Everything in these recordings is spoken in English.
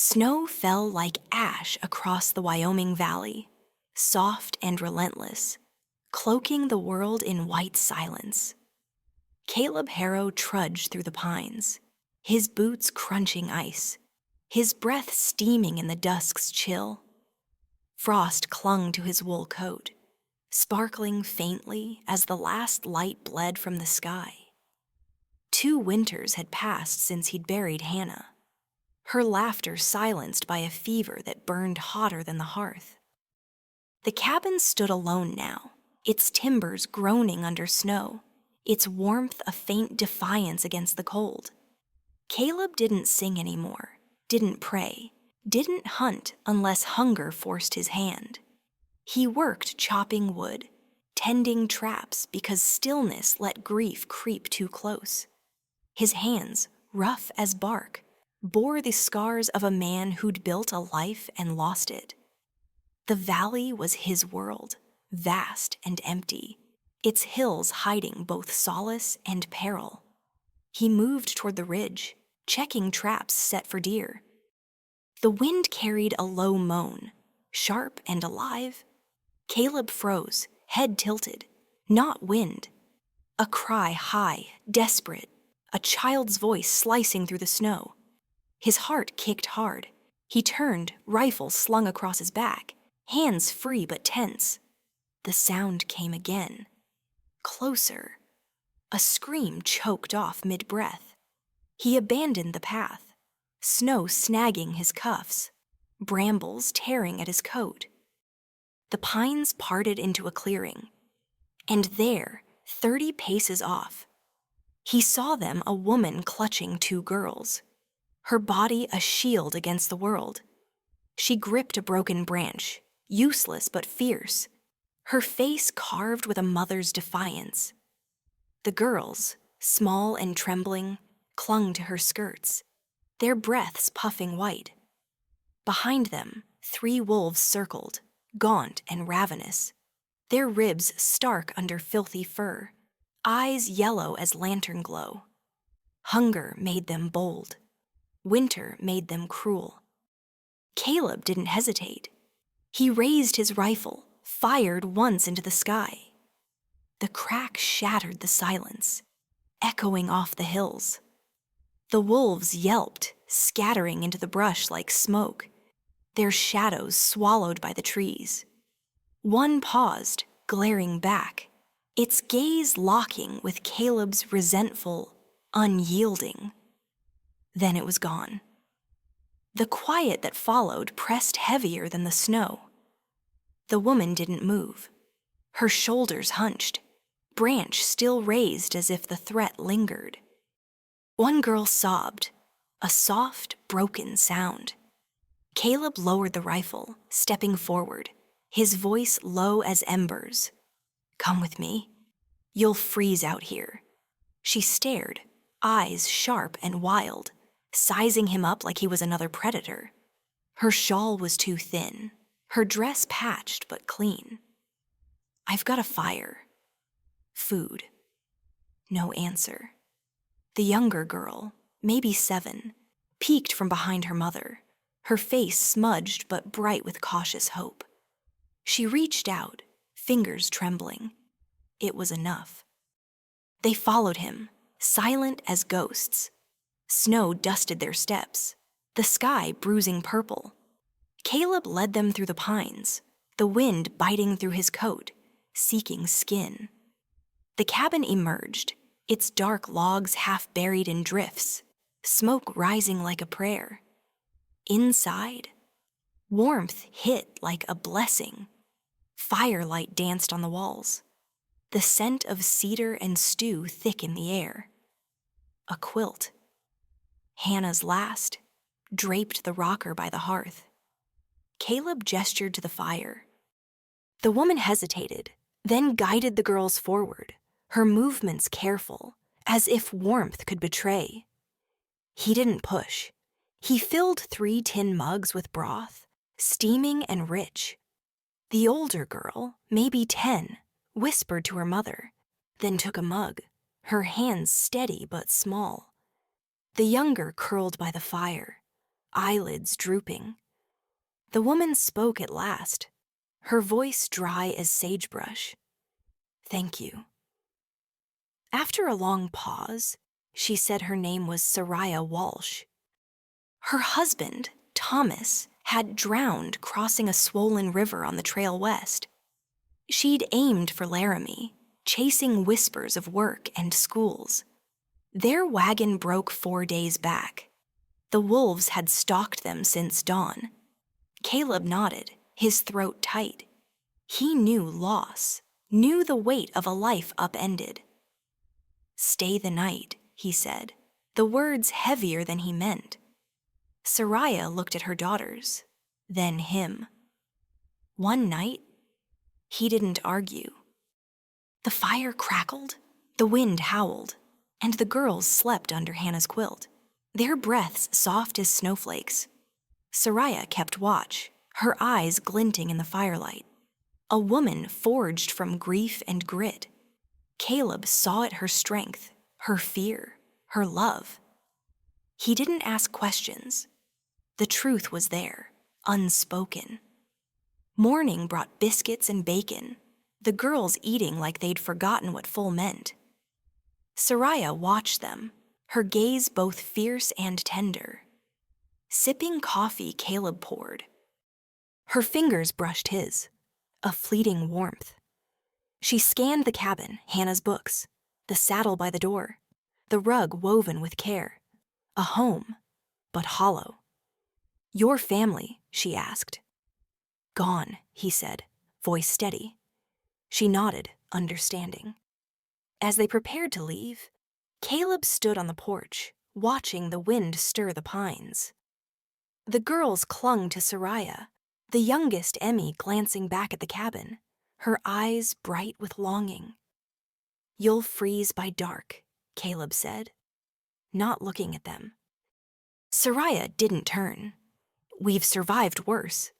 Snow fell like ash across the Wyoming valley, soft and relentless, cloaking the world in white silence. Caleb Harrow trudged through the pines, his boots crunching ice, his breath steaming in the dusk's chill. Frost clung to his wool coat, sparkling faintly as the last light bled from the sky. 2 winters had passed since he'd buried Hannah, her laughter silenced by a fever that burned hotter than the hearth. The cabin stood alone now, its timbers groaning under snow, its warmth a faint defiance against the cold. Caleb didn't sing anymore, didn't pray, didn't hunt unless hunger forced his hand. He worked chopping wood, tending traps because stillness let grief creep too close. His hands, rough as bark, bore the scars of a man who'd built a life and lost it. The valley was his world, vast and empty, its hills hiding both solace and peril. He moved toward the ridge, checking traps set for deer. The wind carried a low moan, sharp and alive. Caleb froze, head tilted, not wind. A cry high, desperate, a child's voice slicing through the snow. His heart kicked hard. He turned, rifle slung across his back, hands free but tense. The sound came again. Closer. A scream choked off mid-breath. He abandoned the path, snow snagging his cuffs, brambles tearing at his coat. The pines parted into a clearing, and there, 30 paces off, he saw them a woman clutching 2 girls, her body a shield against the world. She gripped a broken branch, useless but fierce, her face carved with a mother's defiance. The girls, small and trembling, clung to her skirts, their breaths puffing white. Behind them, 3 wolves circled, gaunt and ravenous, their ribs stark under filthy fur, eyes yellow as lantern glow. Hunger made them bold. Winter made them cruel. Caleb didn't hesitate. He raised his rifle, fired once into the sky. The crack shattered the silence, echoing off the hills. The wolves yelped, scattering into the brush like smoke, their shadows swallowed by the trees. One paused, glaring back, its gaze locking with Caleb's resentful, unyielding. Then it was gone. The quiet that followed pressed heavier than the snow. The woman didn't move, her shoulders hunched, branch still raised as if the threat lingered. One girl sobbed, a soft, broken sound. Caleb lowered the rifle, stepping forward, his voice low as embers. "Come with me. You'll freeze out here." She stared, eyes sharp and wild, sizing him up like he was another predator. Her shawl was too thin, her dress patched but clean. "I've got a fire. Food." No answer. The younger girl, maybe 7, peeked from behind her mother, her face smudged but bright with cautious hope. She reached out, fingers trembling. It was enough. They followed him, silent as ghosts. Snow dusted their steps, the sky bruising purple. Caleb led them through the pines, the wind biting through his coat, seeking skin. The cabin emerged, its dark logs half buried in drifts, smoke rising like a prayer. Inside, warmth hit like a blessing. Firelight danced on the walls, the scent of cedar and stew thick in the air. A quilt, Hannah's last, draped the rocker by the hearth. Caleb gestured to the fire. The woman hesitated, then guided the girls forward, her movements careful, as if warmth could betray. He didn't push. He filled 3 tin mugs with broth, steaming and rich. The older girl, maybe 10, whispered to her mother, then took a mug, her hands steady but small. The younger curled by the fire, eyelids drooping. The woman spoke at last, her voice dry as sagebrush. "Thank you." After a long pause, she said her name was Sariah Walsh. Her husband, Thomas, had drowned crossing a swollen river on the trail west. She'd aimed for Laramie, chasing whispers of work and schools. Their wagon broke 4 days back. The wolves had stalked them since dawn. Caleb nodded, his throat tight. He knew loss, knew the weight of a life upended. "Stay the night," he said, the words heavier than he meant. Sariah looked at her daughters, then him. One night, he didn't argue. The fire crackled, the wind howled, and the girls slept under Hannah's quilt, their breaths soft as snowflakes. Sariah kept watch, her eyes glinting in the firelight. A woman forged from grief and grit. Caleb saw it her strength, her fear, her love. He didn't ask questions. The truth was there, unspoken. Morning brought biscuits and bacon, the girls eating like they'd forgotten what full meant. Sariah watched them, her gaze both fierce and tender. Sipping coffee Caleb poured. Her fingers brushed his, a fleeting warmth. She scanned the cabin, Hannah's books, the saddle by the door, the rug woven with care. A home, but hollow. "Your family?" she asked. "Gone," he said, voice steady. She nodded, understanding. As they prepared to leave, Caleb stood on the porch, watching the wind stir the pines. The girls clung to Sariah, the youngest Emmy glancing back at the cabin, her eyes bright with longing. "You'll freeze by dark," Caleb said, not looking at them. Sariah didn't turn. "We've survived worse."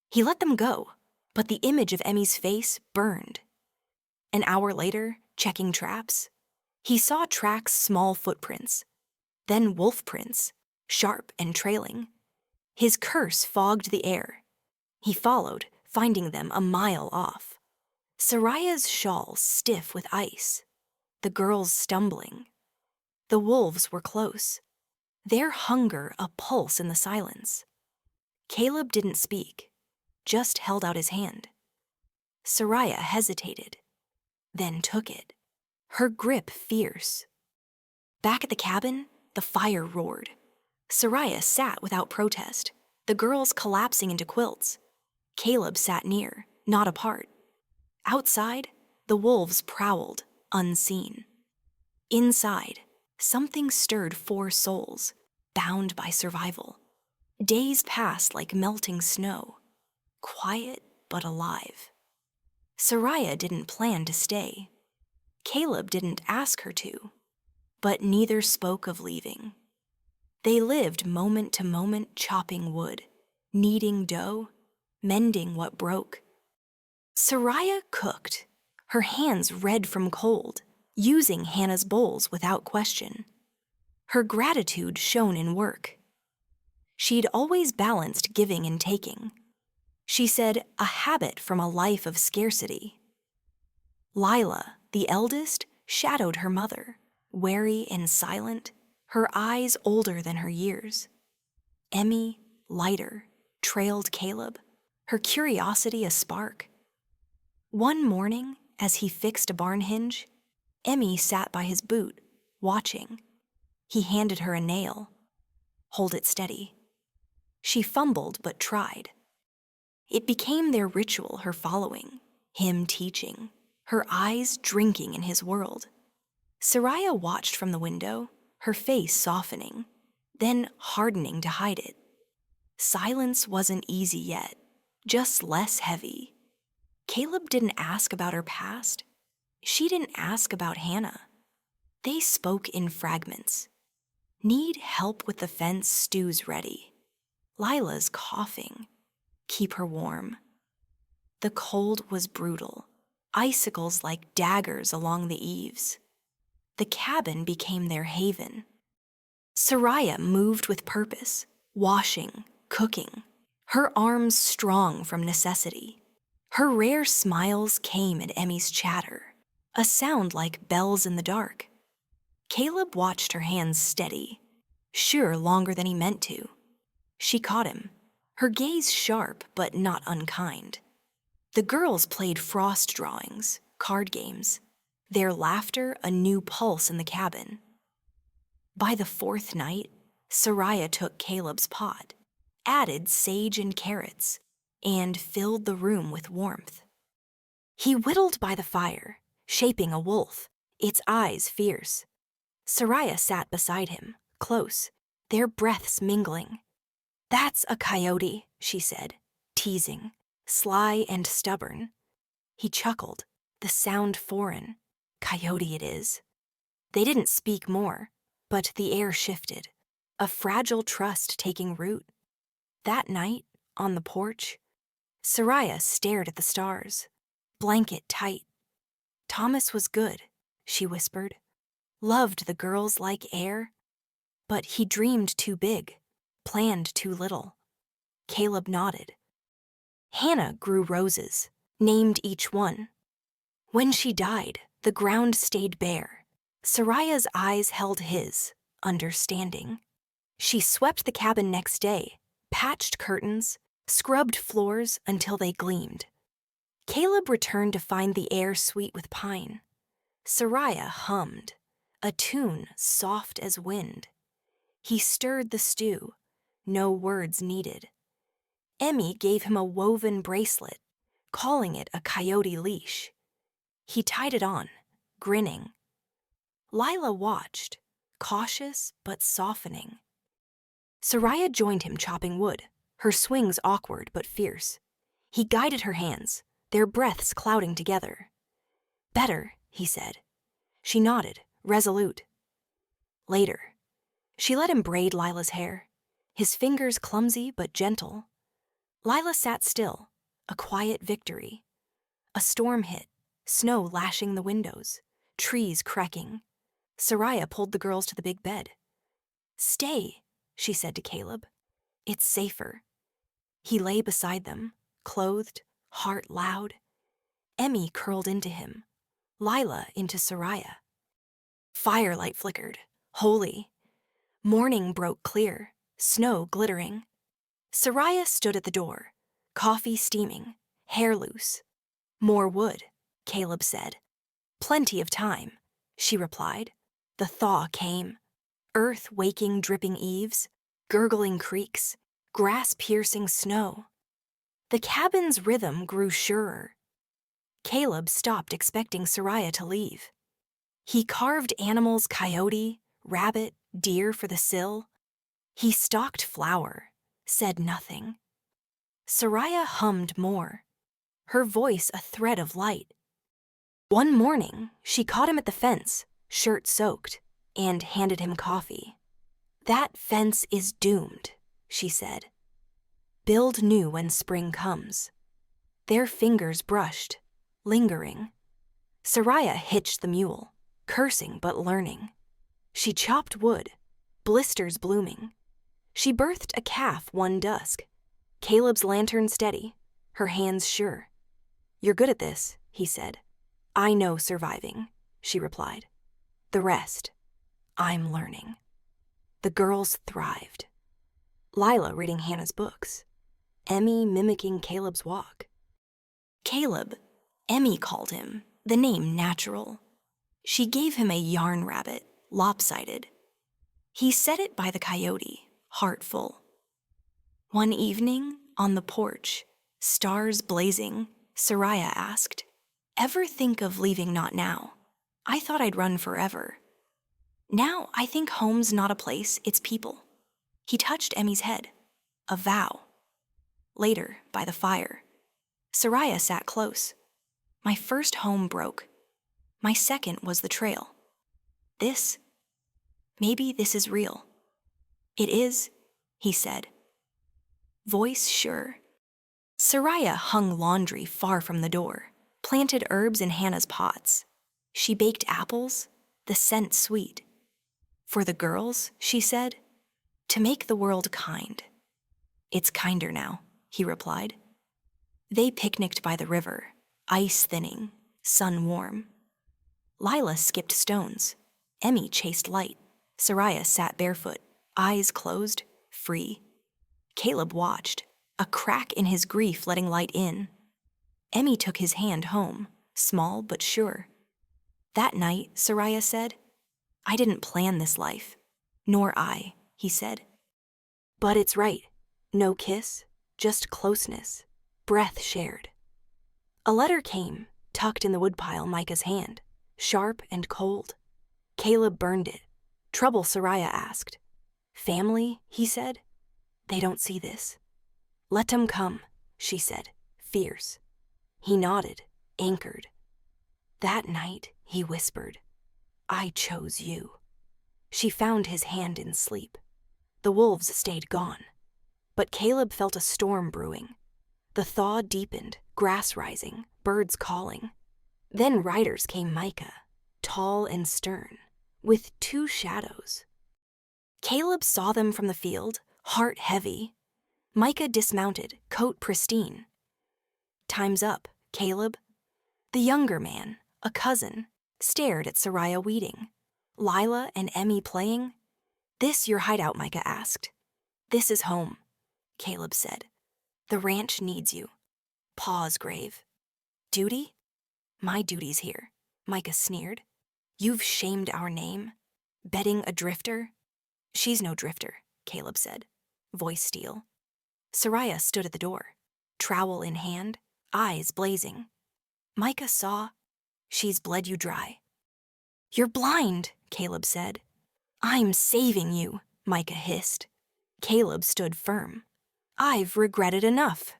He let them go, but the image of Emmy's face burned. An hour later, checking traps, he saw tracks' small footprints, then wolf prints, sharp and trailing. His curse fogged the air. He followed, finding them a mile off. Sariah's shawl stiff with ice, the girls stumbling. The wolves were close, their hunger a pulse in the silence. Caleb didn't speak, just held out his hand. Sariah hesitated, then took it, her grip fierce. Back at the cabin, the fire roared. Sariah sat without protest, the girls collapsing into quilts. Caleb sat near, not apart. Outside, the wolves prowled, unseen. Inside, something stirred 4 souls, bound by survival. Days passed like melting snow, quiet but alive. Sariah didn't plan to stay. Caleb didn't ask her to, but neither spoke of leaving. They lived moment to moment chopping wood, kneading dough, mending what broke. Sariah cooked, her hands red from cold, using Hannah's bowls without question. Her gratitude shone in work. She'd always balanced giving and taking. She said a habit from a life of scarcity. Lila, the eldest, shadowed her mother, wary and silent, her eyes older than her years. Emmy, lighter, trailed Caleb, her curiosity a spark. One morning, as he fixed a barn hinge, Emmy sat by his boot, watching. He handed her a nail. "Hold it steady." She fumbled but tried. It became their ritual, her following, him teaching, her eyes drinking in his world. Sariah watched from the window, her face softening, then hardening to hide it. Silence wasn't easy yet, just less heavy. Caleb didn't ask about her past. She didn't ask about Hannah. They spoke in fragments. "Need help with the fence, stew's ready." Lila's coughing. "Keep her warm." The cold was brutal, icicles like daggers along the eaves. The cabin became their haven. Sariah moved with purpose, washing, cooking, her arms strong from necessity. Her rare smiles came at Emmy's chatter, a sound like bells in the dark. Caleb watched her hands steady, sure longer than he meant to. She caught him, her gaze sharp but not unkind. The girls played frost drawings, card games, their laughter a new pulse in the cabin. By the fourth night, Sariah took Caleb's pot, added sage and carrots, and filled the room with warmth. He whittled by the fire, shaping a wolf, its eyes fierce. Sariah sat beside him, close, their breaths mingling. "That's a coyote," she said, teasing, sly and stubborn. He chuckled, the sound foreign. "Coyote it is." They didn't speak more, but the air shifted, a fragile trust taking root. That night, on the porch, Sariah stared at the stars, blanket tight. Thomas was good, she whispered, loved the girls like air, but he dreamed too big, planned too little. Caleb nodded. Hannah grew roses, named each one. When she died, the ground stayed bare. Sariah's eyes held his, understanding. She swept the cabin next day, patched curtains, scrubbed floors until they gleamed. Caleb returned to find the air sweet with pine. Sariah hummed, a tune soft as wind. He stirred the stew, no words needed. Emmy gave him a woven bracelet, calling it a coyote leash. He tied it on, grinning. Lila watched, cautious but softening. Sariah joined him chopping wood, her swings awkward but fierce. He guided her hands, their breaths clouding together. "Better," he said. She nodded, resolute. Later, she let him braid Lila's hair, his fingers clumsy but gentle. Lila sat still, a quiet victory. A storm hit, snow lashing the windows, trees cracking. Sariah pulled the girls to the big bed. "Stay," she said to Caleb. "It's safer." He lay beside them, clothed, heart loud. Emmy curled into him, Lila into Sariah. Firelight flickered, holy. Morning broke clear, snow glittering. Sariah stood at the door, coffee steaming, hair loose. "More wood," Caleb said. "Plenty of time," she replied. The thaw came. Earth waking dripping eaves, gurgling creeks, grass-piercing snow. The cabin's rhythm grew surer. Caleb stopped expecting Sariah to leave. He carved animals coyote, rabbit, deer for the sill. He stalked flower, said nothing. Sariah hummed more, her voice a thread of light. One morning, she caught him at the fence, shirt soaked, and handed him coffee. "That fence is doomed," she said. "Build new when spring comes." Their fingers brushed, lingering. Sariah hitched the mule, cursing but learning. She chopped wood, blisters blooming. She birthed a calf one dusk, Caleb's lantern steady, her hands sure. "You're good at this," he said. "I know surviving," she replied. "The rest, I'm learning." The girls thrived. Lila reading Hannah's books, Emmy mimicking Caleb's walk. Caleb, Emmy called him, the name natural. She gave him a yarn rabbit, lopsided. He set it by the coyote, heart full. One evening, on the porch, stars blazing, Sariah asked, "Ever think of leaving not now? I thought I'd run forever. Now I think home's not a place, it's people." He touched Emmy's head, a vow. Later, by the fire, Sariah sat close. "My first home broke. My second was the trail. Maybe this is real." "It is," he said. Voice sure. Sariah hung laundry far from the door, planted herbs in Hannah's pots. She baked apples, the scent sweet. "For the girls," she said, To make the world kind. It's kinder now, he replied. They picnicked by the river, ice thinning, sun warm. Lila skipped stones. Emmy chased light. Sariah sat barefoot, eyes closed, free. Caleb watched, a crack in his grief letting light in. Emmy took his hand home, small but sure. That night, Sariah said, I didn't plan this life. Nor I, he said. But it's right. No kiss, just closeness, breath shared. A letter came, tucked in the woodpile Micah's hand, sharp and cold. Caleb burned it. Trouble, Sariah asked. Family, he said. They don't see this. Let 'em come, she said, fierce. He nodded, anchored. That night, he whispered, I chose you. She found his hand in sleep. The wolves stayed gone. But Caleb felt a storm brewing. The thaw deepened, grass rising, birds calling. Then riders came Micah, tall and stern, with 2 shadows. Caleb saw them from the field, heart heavy. Micah dismounted, coat pristine. Time's up, Caleb. The younger man, a cousin, stared at Sariah weeding. Lila and Emmy playing. This your hideout, Micah asked. This is home, Caleb said. The ranch needs you. Pause, grave. Duty? My duty's here, Micah sneered. You've shamed our name. Betting a drifter? She's no drifter, Caleb said, voice steel. Sariah stood at the door, trowel in hand, eyes blazing. Micah saw, she's bled you dry. You're blind, Caleb said. I'm saving you, Micah hissed. Caleb stood firm. I've regretted enough.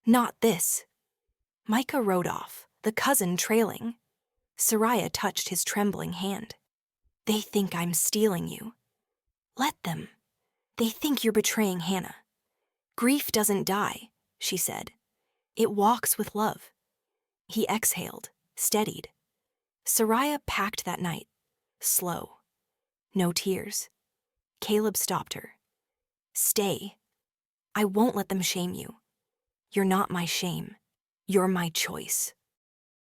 Not this. Micah rode off, the cousin trailing. Sariah touched his trembling hand. They think I'm stealing you. Let them. They think you're betraying Hannah. Grief doesn't die, she said. It walks with love. He exhaled, steadied. Sariah packed that night, slow. No tears. Caleb stopped her. Stay. I won't let them shame you. You're not my shame. You're my choice.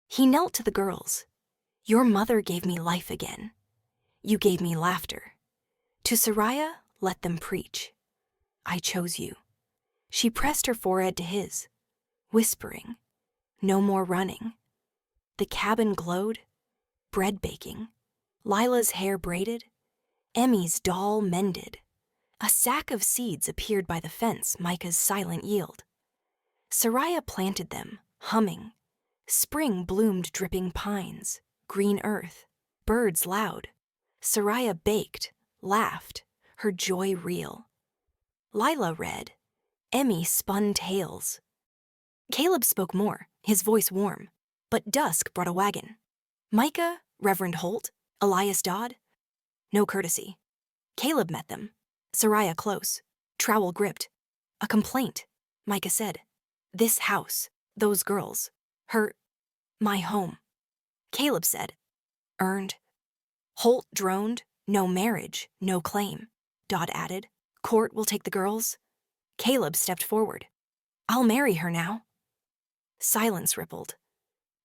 He knelt to the girls. Your mother gave me life again. You gave me laughter. To Sariah, let them preach. I chose you. She pressed her forehead to his, whispering, no more running. The cabin glowed, bread baking, Lila's hair braided, Emmy's doll mended. A sack of seeds appeared by the fence Micah's silent yield. Sariah planted them, humming. Spring bloomed dripping pines, green earth, birds loud. Sariah baked, laughed, her joy real. Lila read. Emmy spun tales. Caleb spoke more, his voice warm, but dusk brought a wagon. Micah, Reverend Holt, Elias Dodd. No courtesy. Caleb met them. Sariah close, trowel gripped. A complaint, Micah said. This house, those girls, my home. Caleb said, earned. Holt droned, no marriage, no claim. Dodd added, court will take the girls. Caleb stepped forward. I'll marry her now. Silence rippled.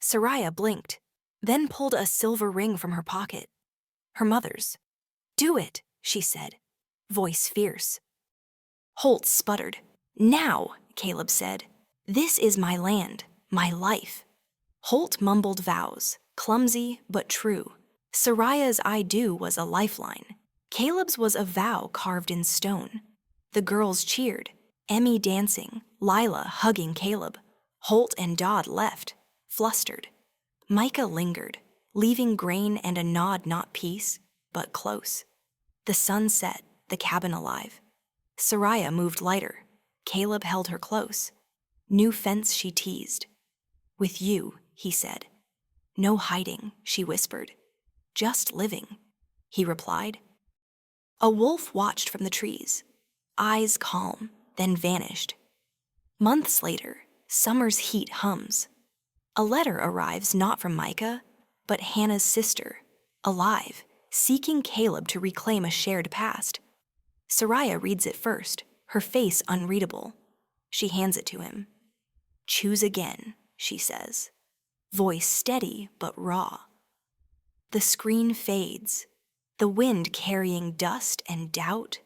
Sariah blinked, then pulled a silver ring from her pocket. Her mother's. Do it, she said, voice fierce. Holt sputtered. Now, Caleb said. This is my land, my life. Holt mumbled vows, clumsy but true. Sariah's I do was a lifeline. Caleb's was a vow carved in stone. The girls cheered, Emmy dancing, Lila hugging Caleb. Holt and Dodd left, flustered. Micah lingered, leaving grain and a nod not peace, but close. The sun set, the cabin alive. Sariah moved lighter. Caleb held her close. New fence she teased. With you, he said. No hiding, she whispered. Just living, he replied. A wolf watched from the trees, eyes calm, then vanished. Months later, summer's heat hums. A letter arrives not from Micah, but Hannah's sister, alive, seeking Caleb to reclaim a shared past. Sariah reads it first, her face unreadable. She hands it to him. "Choose again," she says, voice steady but raw. The screen fades, the wind carrying dust and doubt